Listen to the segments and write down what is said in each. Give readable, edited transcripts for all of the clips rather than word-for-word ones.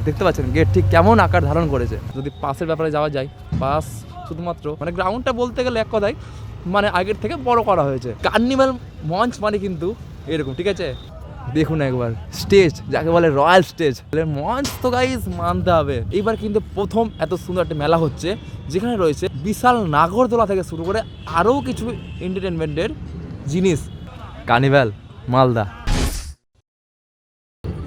দেখতে পাচ্ছেন গেট ঠিক কেমন আকার ধারণ করেছে। যদি পাসের ব্যাপারে যাওয়া যায়, পাস শুধুমাত্র মানে গ্রাউন্ডটা বলতে গেলে এক কথায় মানে আগের থেকে বড় করা হয়েছে। কার্নিভাল মঞ্চ মানে কিন্তু এরকম, ঠিক আছে? দেখুন একবার স্টেজ, যাকে বলে রয়্যাল স্টেজ, মঞ্চ তো গাইস মানতে হবে। এইবার কিন্তু প্রথম এত সুন্দর একটা মেলা হচ্ছে, যেখানে রয়েছে বিশাল নাগরদোলা থেকে শুরু করে আরও কিছু এন্টারটেনমেন্টের জিনিস। কার্নিভাল মালদা।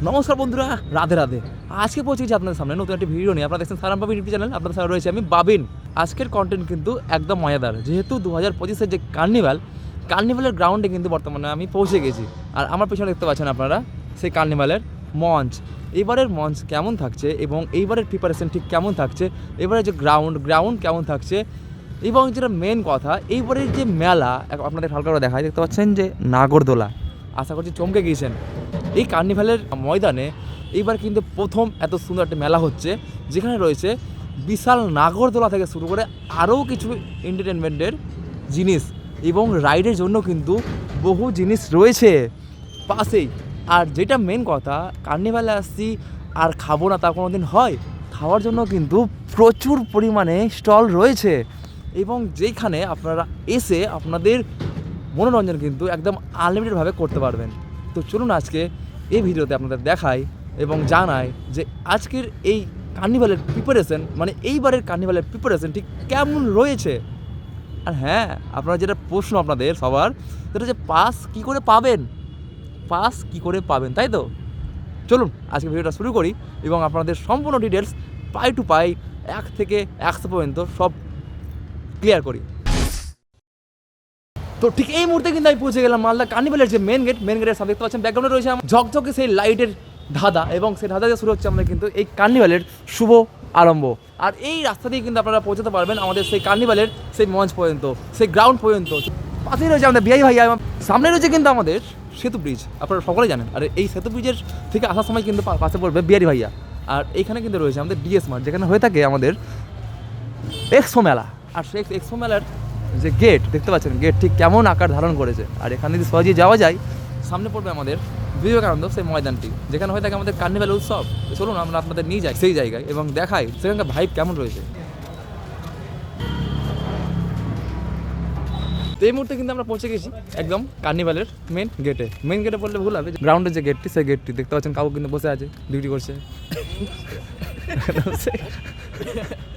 নমস্কার বন্ধুরা, রাধে রাধে। আজকে পৌঁছেছি আপনাদের সামনে নতুন একটি ভিডিও নিয়ে। আপনারা দেখছেন সারাম বাবিন ইউটিউব চ্যানেল, আপনাদের সাথে রয়েছে আমি বাবিন। আজকের কন্টেন্ট কিন্তু একদম মজাদার, যেহেতু 2025-এর যে কার্নিভালের গ্রাউন্ডে কিন্তু বর্তমানে আমি পৌঁছে গেছি। আর আমার পেছনে দেখতে পাচ্ছেন আপনারা সেই কার্নিভালের মঞ্চ। এইবারের মঞ্চ কেমন থাকছে এবং এইবারের প্রিপারেশন ঠিক কেমন থাকছে, এবারে যে গ্রাউন্ড কেমন থাকছে, এবং যেটা মেন কথা এইবারের যে মেলা আপনাদের হালকা করে দেখায়, দেখতে পাচ্ছেন যে নাগরদোলা। আশা করছি চমকে গিয়েছেন। এই কার্নিভালের ময়দানে এইবার কিন্তু প্রথম এত সুন্দর একটা মেলা হচ্ছে, যেখানে রয়েছে বিশাল নাগরদোলা থেকে শুরু করে আরও কিছু এন্টারটেনমেন্টের জিনিস এবং রাইডের জন্য কিন্তু বহু জিনিস রয়েছে পাশেই। আর যেটা মেন কথা, কার্নিভালে আসছি আর খাবো না তা কোনো দিন হয়, খাওয়ার জন্য কিন্তু প্রচুর পরিমাণে স্টল রয়েছে, এবং যেখানে আপনারা এসে আপনাদের মনোরঞ্জন কিন্তু একদম আনলিমিটেডভাবে করতে পারবেন। তো চলুন আজকে এই ভিডিওতে আপনাদের দেখাই এবং জানাই যে আজকের এই কার্নিভালের প্রিপারেশন, মানে এইবারের কার্নিভালের প্রিপারেশন ঠিক কেমন রয়েছে। আর হ্যাঁ, আপনারা যেটা প্রশ্ন আপনাদের সবার, সেটা হচ্ছে পাস কী করে পাবেন, তাই তো? চলুন আজকে ভিডিওটা শুরু করি এবং আপনাদের সম্পূর্ণ ডিটেলস পাই টু পাই 1 থেকে 100 পর্যন্ত সব ক্লিয়ার করি। তো ঠিক এই মুহূর্তে কিন্তু আমি পৌঁছে গেলাম মালদা কার্নিভালের যে মেন গেটের সামনে। দেখতে পাচ্ছেন ব্যাকগ্রাউন্ডে রয়েছে আমার ঝকঝকে সেই লাইটের ধাঁধা, এবং সেই ধাঁধা দিয়ে শুরু হচ্ছে আমাদের কিন্তু এই কার্নিভালের শুভ আরম্ভ। আর এই রাস্তা দিয়ে কিন্তু আপনারা পৌঁছাতে পারবেন আমাদের সেই কার্নিভালের সেই মঞ্চ পর্যন্ত, সেই গ্রাউন্ড পর্যন্ত। পাশেই রয়েছে আমাদের বিআই ভাইয়া, সামনে রয়েছে কিন্তু আমাদের সেতু ব্রিজ, আপনারা সকলেই জানেন। আর এই সেতু ব্রিজের থেকে আসার সময় কিন্তু পাশে পড়বে বিআই ভাইয়া। আর এইখানে কিন্তু রয়েছে আমাদের ডিএস মার্ট, যেখানে হয়ে থাকে আমাদের এক্সপো মেলা। আর সেই এক্সপো মেলার যে গেট দেখতে পাচ্ছেন, গেট ঠিক কেমন আকার ধারণ করেছে। আর এখানে যদি সহজেই যাওয়া যায়, সামনে পড়বে আমাদের বিবেকানন্দ সেই ময়দানটি, যেখানে হয়ে থাকে আমাদের কার্নিভাল উৎসব। চলুন আমরা আপনাদের নিয়ে যাই সেই জায়গায় এবং দেখাই সেখানকার ভাইব কেমন রয়েছে। তো এই মুহূর্তে কিন্তু আমরা পৌঁছে গেছি একদম কার্নিভালের মেন গেটে বললে ভুল হবে। গ্রাউন্ডের যে গেটটি, সেই গেটটি দেখতে পাচ্ছেন কাউ কিন্তু বসে আছে, ডিউটি করছে।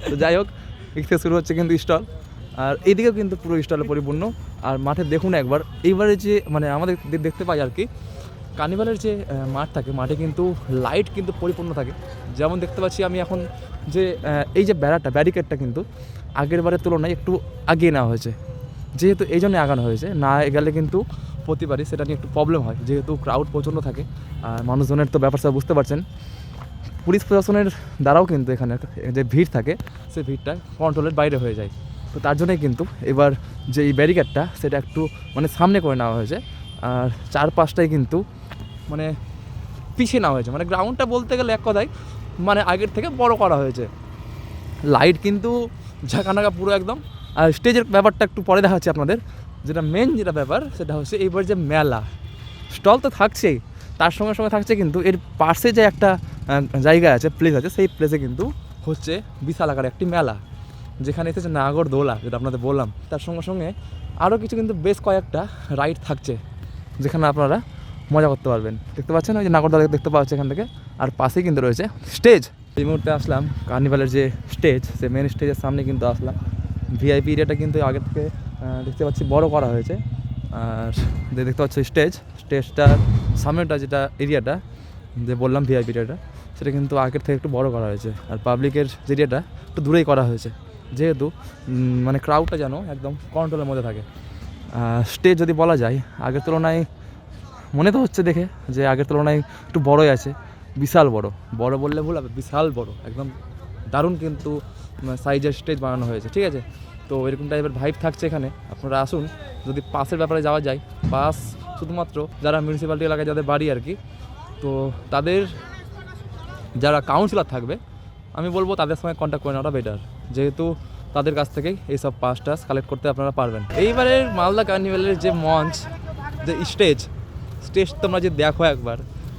তো যাই হোক, এদিক থেকে শুরু হচ্ছে কিন্তু স্টল, আর এইদিকেও কিন্তু পুরো স্টলে পরিপূর্ণ। আর মাঠে দেখুন একবার, এইবারে যে মানে আমাদের দেখতে পাই আর কি, কার্নিভালের যে মাঠ থাকে, মাঠে কিন্তু লাইট কিন্তু পরিপূর্ণ থাকে। যেমন দেখতে পাচ্ছি আমি এখন যে এই যে ব্যারিকেডটা কিন্তু আগের বারের তুলনায় একটু আগিয়ে নেওয়া হয়েছে, যেহেতু এই জন্যই আগানো হয়েছে। না গেলে কিন্তু প্রতিবারই সেটা নিয়ে একটু প্রবলেম হয়, যেহেতু ক্রাউড প্রচণ্ড থাকে আর মানুষজনের তো ব্যাপারটা বুঝতে পারছেন। পুলিশ প্রশাসনের দ্বারাও কিন্তু এখানে যে ভিড় থাকে, সেই ভিড়টা কন্ট্রোলের বাইরে হয়ে যায়। তো তার জন্যই কিন্তু এবার যে এই ব্যারিকেডটা, সেটা একটু মানে সামনে করে নেওয়া হয়েছে। আর চারপাশটাই কিন্তু মানে পিছিয়ে নেওয়া হয়েছে, মানে গ্রাউন্ডটা বলতে গেলে এক কথায় মানে আগের থেকে বড় করা হয়েছে। লাইট কিন্তু ঝাঁকানাকা পুরো একদম। আর স্টেজের ব্যাপারটা একটু পরে দেখা হচ্ছে আপনাদের। যেটা মেন যেটা ব্যাপার, সেটা হচ্ছে এইবার যে মেলা, স্টল তো থাকছেই, তার সঙ্গে সঙ্গে থাকছে কিন্তু এর পাশে যে একটা জায়গা আছে, প্লেস আছে, সেই প্লেসে কিন্তু হচ্ছে বিশাল আকারে একটি মেলা, যেখানে এসেছে নাগরদোলা, যেটা আপনাদের বললাম। তার সঙ্গে সঙ্গে আরও কিছু কিন্তু বেশ কয়েকটা রাইড থাকছে, যেখানে আপনারা মজা করতে পারবেন। দেখতে পাচ্ছেন ওই যে নাগরদোলা দেখতে পাওয়া যাচ্ছে এখান থেকে। আর পাশেই কিন্তু রয়েছে স্টেজ। এই মুহূর্তে আসলাম কার্নিভালের যে স্টেজ, সেই মেন স্টেজের সামনে কিন্তু আসলাম। ভিআইপি এরিয়াটা কিন্তু আগের থেকে দেখতে পাচ্ছি বড় করা হয়েছে। আর দেখতে পাচ্ছি স্টেজটার সামনেটা যেটা এরিয়াটা যে বললাম ভিআইপি এরিয়াটা, সেটা কিন্তু আগের থেকে একটু বড় করা হয়েছে। আর পাবলিকের যে এরিয়াটা একটু দূরেই করা হয়েছে, যেহেতু মানে ক্রাউডটা যেন একদম কন্ট্রোলের মধ্যে থাকে। স্টেজ যদি বলা যায় আগের তুলনায় মনে তো হচ্ছে দেখে যে আগের তুলনায় একটু বড়ই আছে, বিশাল বড় বললে ভুল হবে, বিশাল বড় একদম দারুণ কিন্তু সাইজের স্টেজ বানানো হয়েছে, ঠিক আছে? তো এরকম টাইপের ভাইব থাকছে এখানে। আপনারা আসুন। যদি পাসের ব্যাপারে যাওয়া যায়, পাস শুধুমাত্র যারা মিউনিসিপ্যালিটি এলাকায় যাদের বাড়ি আর কি, তো তাদের যারা কাউন্সিলর থাকবে, আমি বলবো তাদের সঙ্গে কন্ট্যাক্ট করে নেওয়াটা বেটার, যেহেতু তাদের কাছ থেকেই এইসব পাস টাস কালেক্ট করতে আপনারা পারবেন। এইবারের মালদা কার্নিভালের যে মঞ্চ, যে স্টেজ তোমরা যে দেখো একবার,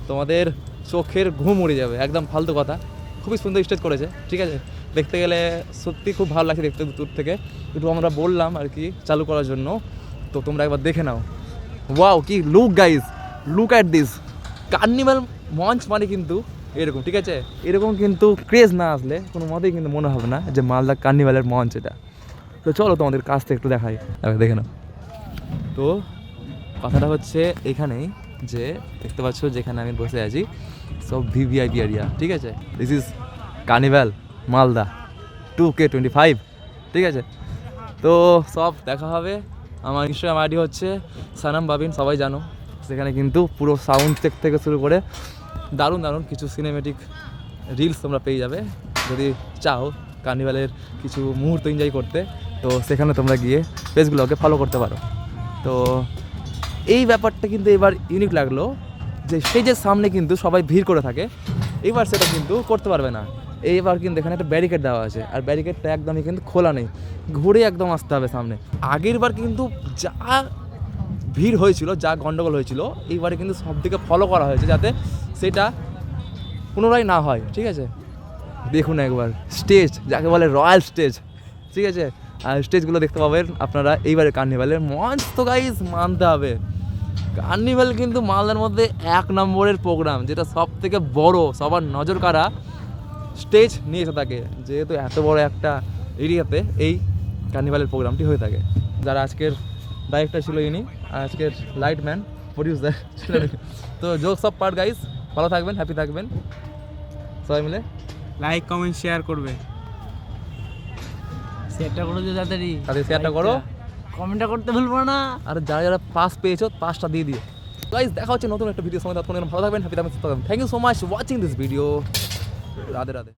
তোমাদের চোখের ঘুম উড়ে যাবে। একদম ফালতু কথা, খুবই সুন্দর স্টেজ করেছে, ঠিক আছে। দেখতে গেলে সত্যি খুব ভালো লাগছে দেখতে দূর থেকে। একটু আমরা বললাম আর কি চালু করার জন্য, তো তোমরা একবার দেখে নাও। ওয়াও, কি look guys, look at this. Carnival মঞ্চ মানে কিন্তু এরকম, ঠিক আছে। এরকম কিন্তু ক্রেজ না আসলে কোনো মতেই কিন্তু মনে হবে না যে মালদা কার্নিভালের মঞ্চ এটা। তো চলো তোমাদের কাছ থেকে একটু দেখাই, দেখে নাও। তো কথাটা হচ্ছে এখানেই যে দেখতে পাচ্ছ যেখানে আমি বসে আছি সব ভিভিআইপি এরিয়া, ঠিক আছে। This is carnival Malda 2K25, ঠিক আছে। তো সব দেখা হবে। আমার ইনস্টাগ্রাম আইডি হচ্ছে সানাম বাবিন, সবাই জানো। সেখানে কিন্তু পুরো সাউন্ড চেক থেকে শুরু করে দারুণ দারুণ কিছু সিনেমেটিক রিলস তোমরা পেয়ে যাবে যদি চাও কার্নিভালের কিছু মুহূর্ত এনজয় করতে। তো সেখানে তোমরা গিয়ে পেজগুলোকে ফলো করতে পারো। তো এই ব্যাপারটা কিন্তু এবার ইউনিক লাগলো যে স্টেজের সামনে কিন্তু সবাই ভিড় করে থাকে, এবার সেটা কিন্তু করতে পারবে না। এইবার কিন্তু এখানে একটা ব্যারিকেড দেওয়া আছে, আর ব্যারিকেডটা একদমই কিন্তু খোলা নেই, ঘুরে একদম আসতে হবে সামনে। আগের বার কিন্তু যা ভিড় হয়েছিল, যা গন্ডগোল হয়েছিল, এইবারে কিন্তু সব দিকে ফলো করা হয়েছে যাতে সেটা পুনরায় না হয়, ঠিক আছে। দেখুন একবার স্টেজ, যাকে বলে রয়্যাল স্টেজ, ঠিক আছে। আর স্টেজগুলো দেখতে পাবেন আপনারা এইবারে কার্নিভালের মঞ্চ। তো গাইজ মানতে হবে কার্নিভাল কিন্তু মালদার মধ্যে 1 নম্বরের প্রোগ্রাম, যেটা সব থেকে বড়, সবার নজর কাড়া স্টেজ নিয়ে এসে থাকে, যেহেতু এত বড় একটা এরিয়াতে এই কার্নিভালের প্রোগ্রামটি হয়ে থাকে। যারা আজকের ডাইরেক্টর ছিল ইনি, আজকের লাইটম্যান প্রডিউসার ছিলেন। তো জোক সব পার্ট গাইজ, ভালো থাকবেন, হ্যাপি থাকবেন সবাই মিলে। লাইক কমেন্ট শেয়ার করবে, শেয়ারটা করো যে তাড়াতাড়ি, তাদের শেয়ারটা করো, কমেন্টটা করতে ভুলবো না। আর যারা যারা পাস পেয়েছো পাসটা দিয়ে দিও। গাইজ দেখা হচ্ছে নতুন একটা ভিডিও সময়, ভালো থাকবেন, হ্যাপি থাকবেন, সুস্থ থাকবেন। Thank you so much watching this video. Radhe Radhe.